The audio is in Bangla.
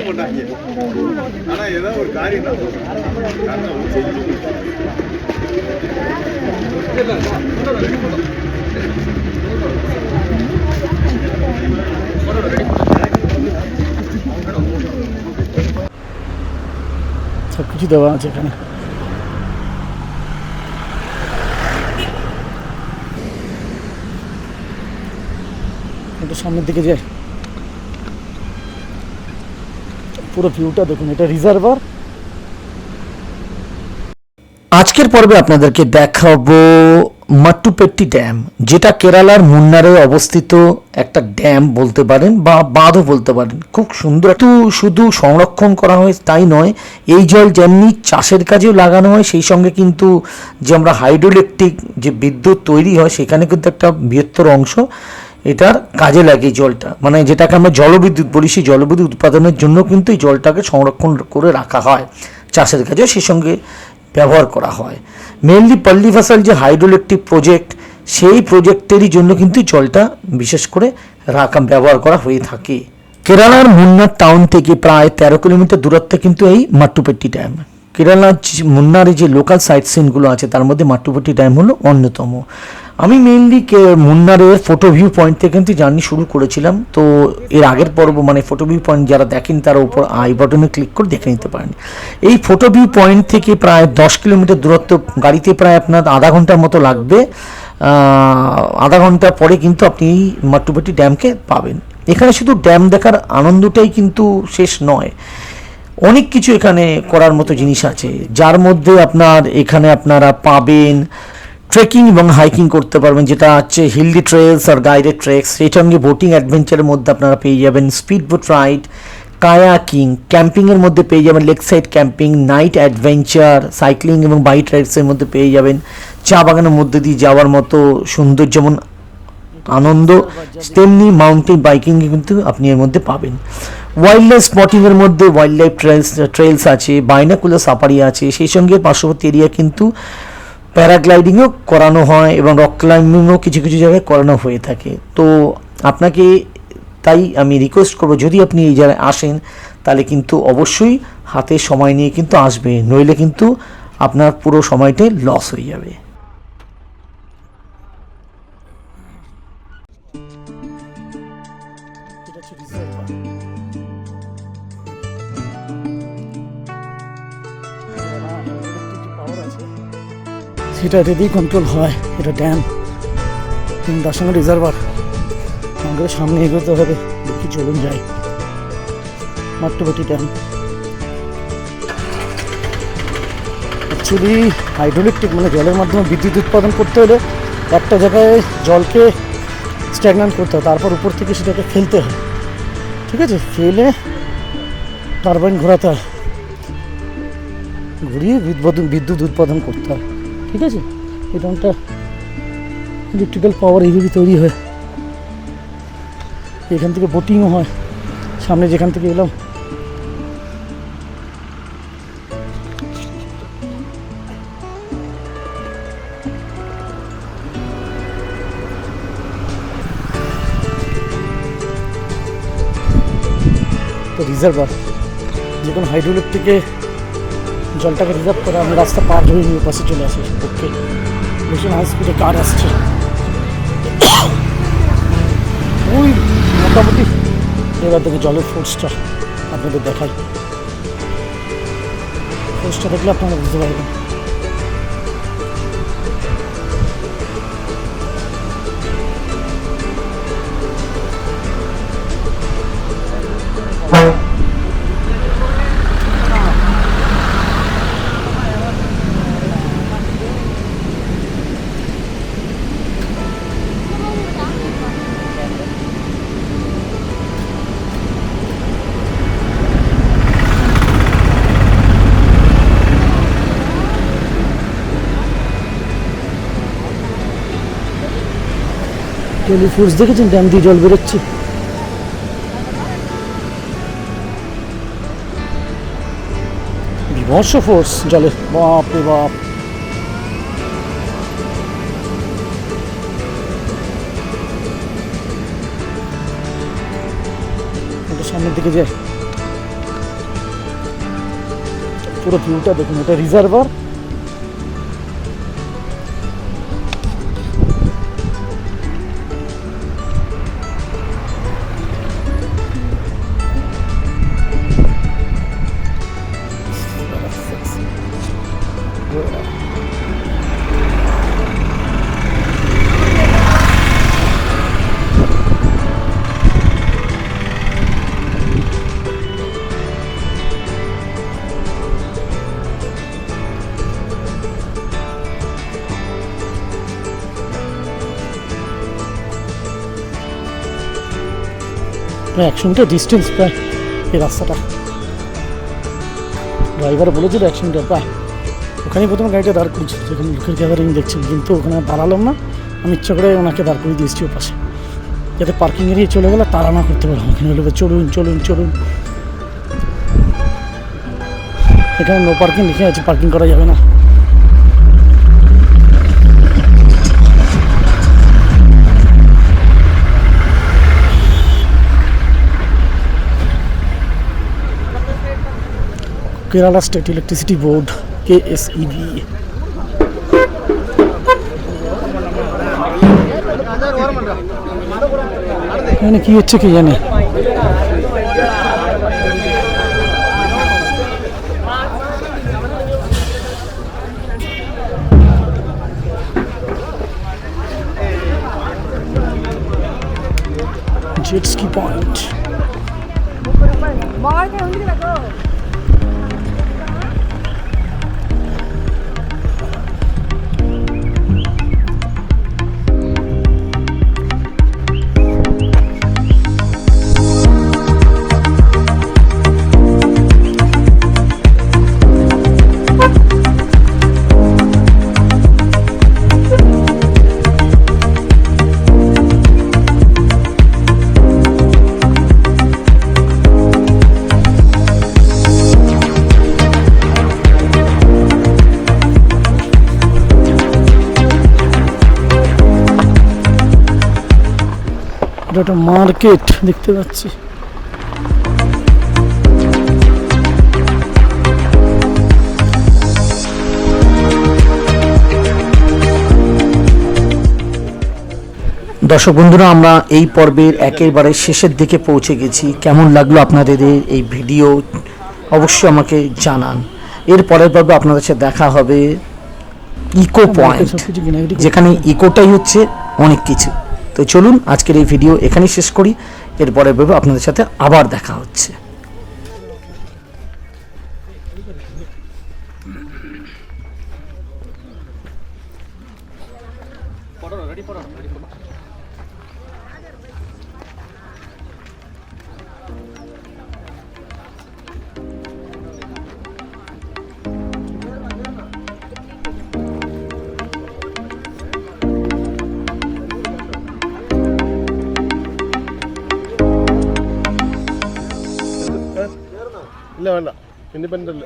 সব কিছু দেওয়া আছে এখানে। একটু সামনের দিকে যাই, পুরো ভিউটা দেখুন। এটা রিজার্ভার। আজকের পর্বে আপনাদেরকে দেখাবো মাট্টুপেট্টি ড্যাম, যেটা কেরালার মুন্নারে অবস্থিত একটা ড্যাম বলতে পারেন বা বাঁধও বলতে পারেন। খুব সুন্দর। একটু শুধু সংরক্ষণ করা হয় তাই নয়, এই জল যেমনি চাষের কাজেও লাগানো হয়, সেই সঙ্গে কিন্তু যে আমরা হাইড্রোইলেকট্রিক যে বিদ্যুৎ তৈরি হয় সেখানে কিন্তু একটা বৃহত্তর অংশ এটার কাজে লাগে। জলটা মানে যেটাকে আমরা জলবিদ্যুৎ বলি, সেই জলবিদ্যুৎ উৎপাদনের জন্য কিন্তু এই জলটাকে সংরক্ষণ করে রাখা হয়। চাষের কাজেও সেই সঙ্গে ব্যবহার করা হয়। মেনলি পল্লী ফসল যে হাইড্রোইলেকট্রিক প্রজেক্ট, সেই প্রজেক্টেরই জন্য কিন্তু জলটা বিশেষ করে ব্যবহার করা হয়ে থাকে। কেরালার মুন্নার টাউন থেকে প্রায় 13 কিলোমিটার দূরত্বে কিন্তু এই মাট্টুপেট্টি ড্যাম। কেরালার মুন্নারে যে লোকাল সাইট সিনগুলো আছে তার মধ্যে মাট্টুপেট্টি ড্যাম হলো অন্যতম। আমি মেইনলি মুন্নারের ফটো ভিউ পয়েন্ট থেকে কিন্তু জার্নি শুরু করেছিলাম। তো এর আগের পর্ব মানে ফটো ভিউ পয়েন্ট যারা দেখেন তারা উপর আই বাটনে ক্লিক করে দেখে নিতে পারেন। এই ফটো ভিউ পয়েন্ট থেকে প্রায় 10 কিলোমিটার দূরত্ব, গাড়িতে প্রায় আপনার আধা ঘন্টার মতো লাগবে। আধা ঘন্টা পরে কিন্তু আপনি মাট্টুপেট্টি ড্যামকে পাবেন। এখানে শুধু ড্যাম দেখার আনন্দটাই কিন্তু শেষ নয়, অনেক কিছু এখানে করার মতো জিনিস আছে, যার মধ্যে আপনারা পাবেন ট্রেকিং এবং হাইকিং করতে পারবেন, যেটা হচ্ছে হিলদি ট্রেলস আর গাইডেড ট্রেকস। সেই সঙ্গে বোটিং অ্যাডভেঞ্চারের মধ্যে আপনারা পেয়ে যাবেন স্পিড বোট রাইড, কায়াকিং, ক্যাম্পিংয়ের মধ্যে পেয়ে যাবেন lake side camping, night adventure, cycling এবং বাইক রাইডসের মধ্যে পেয়ে যাবেন চা বাগানের মধ্যে দিয়ে যাওয়ার মতো সুন্দর যেমন আনন্দ, তেমনি মাউন্টেন বাইকিং কিন্তু আপনি এর মধ্যে পাবেন। ওয়াইল্ড লাইফ স্পটিংয়ের মধ্যে ওয়াইল্ড লাইফ ট্রেলস আছে, বাইনাকুলার সাফারি আছে, সেই সঙ্গে পার্শ্ববর্তী এরিয়া কিন্তু প্যারাগ্লাইডিংও করানো হয় এবং রক ক্লাইম্বিংও কিছু কিছু জায়গায় করানো হয়ে থাকে। তো আপনাকে তাই আমি রিকোয়েস্ট করবো, যদি আপনি এই জায়গায় আসেন তাহলে কিন্তু অবশ্যই হাতে সময় নিয়ে কিন্তু আসবে, নইলে কিন্তু আপনার পুরো সময়টাই লস হয়ে যাবে। সেটা এটাতেই কন্ট্রোল হয়। এটা ড্যাম, তার সঙ্গে রিজার্ভার। আমাদের সামনে এগোতে হবে, দেখি চলুন যাই। মাট্টুপেট্টি ড্যাম অ্যাকচুয়ালি হাইড্রোইলেকট্রিক মানে জলের মাধ্যমে বিদ্যুৎ উৎপাদন করতে হলে একটা জায়গায় জলকে স্ট্যাগন্যান্ট করতে হয়, তারপর উপর থেকে সেটাকে ফেলতে হয়। ঠিক আছে, ফেলে টারবাইন ঘোরাতে হয়, ঘুরিয়ে বিদ্যুৎ উৎপাদন করতে হয়। ঠিক আছে, এই ড্যামটা ইলেকট্রিক্যাল পাওয়ার এইভাবে তৈরি হয়। এখান থেকে বোটিংও হয়, সামনে যেখান থেকে এলাম। তো রিজার্ভার, যে কোনো হাইড্রোইলেকট্রিকে জলটাকে রিজার্ভ করে আমি রাস্তা পার হয়ে নিয়ে পাশে চলে আসি। ওকে, ভীষণ হাই স্পিডে কার আসছে। ওই মোটামুটি এবার থেকে জলের ফোর্সটা আপনাদের দেখাই। ফোর্সটা দেখলে আপনারা বুঝতে পারবেন। টেলি ফোর্স দেখেছেন, ড্যাম দিয়ে জল বেরোচ্ছে। বিভৎস ফোর্স জলে, বাপ রে বাপ। সামনের দিকে যায়। পুরো ভিউটা দেখুন, এটা রিজার্ভার। প্রায় 100 মিটার ডিস্টেন্স প্রায় এই রাস্তাটা। ড্রাইভার বলেছিল 100 মিটার প্রায়। ওখানেই প্রথমে গাড়িটা দাঁড় করেছিল, যেখানে লোকের গ্যাদারিং দেখছেন, কিন্তু ওখানে দাঁড়ালাম না। আমি ইচ্ছা করে ওনাকে দাঁড় করিয়ে দিয়েছি ও পাশে, যাতে পার্কিং এরিয়া চলে গেলে তাড়া না করতে পারবো। ওখানে বলবে চলুন চলুন চলুন, এখানে নো পার্কিং লিখে আছে, পার্কিং করা যাবে না। Kerala state electricity board, KSEB। এখানে কি হচ্ছে কি জানে। Jet ski point. এটা একটা মার্কেট দেখতে পাচ্ছি। দর্শক বন্ধুরা, আমরা এই পর্বের একেবারে শেষের দিকে পৌঁছে গেছি। কেমন লাগলো আপনাদের এই ভিডিও অবশ্যই আমাকে জানান। এর পরের পর্বে আপনাদের সাথে দেখা হবে ইকো পয়েন্ট, যেখানে ইকোটাই হচ্ছে অনেক কিছু। তো চলুন আজকের এই ভিডিও এখানেই শেষ করি। এর পরের পর্বে আপনাদের সাথে আবার দেখা হচ্ছে। ഇല്ല വേണ്ട, ഇൻഡിപെൻഡന്റ്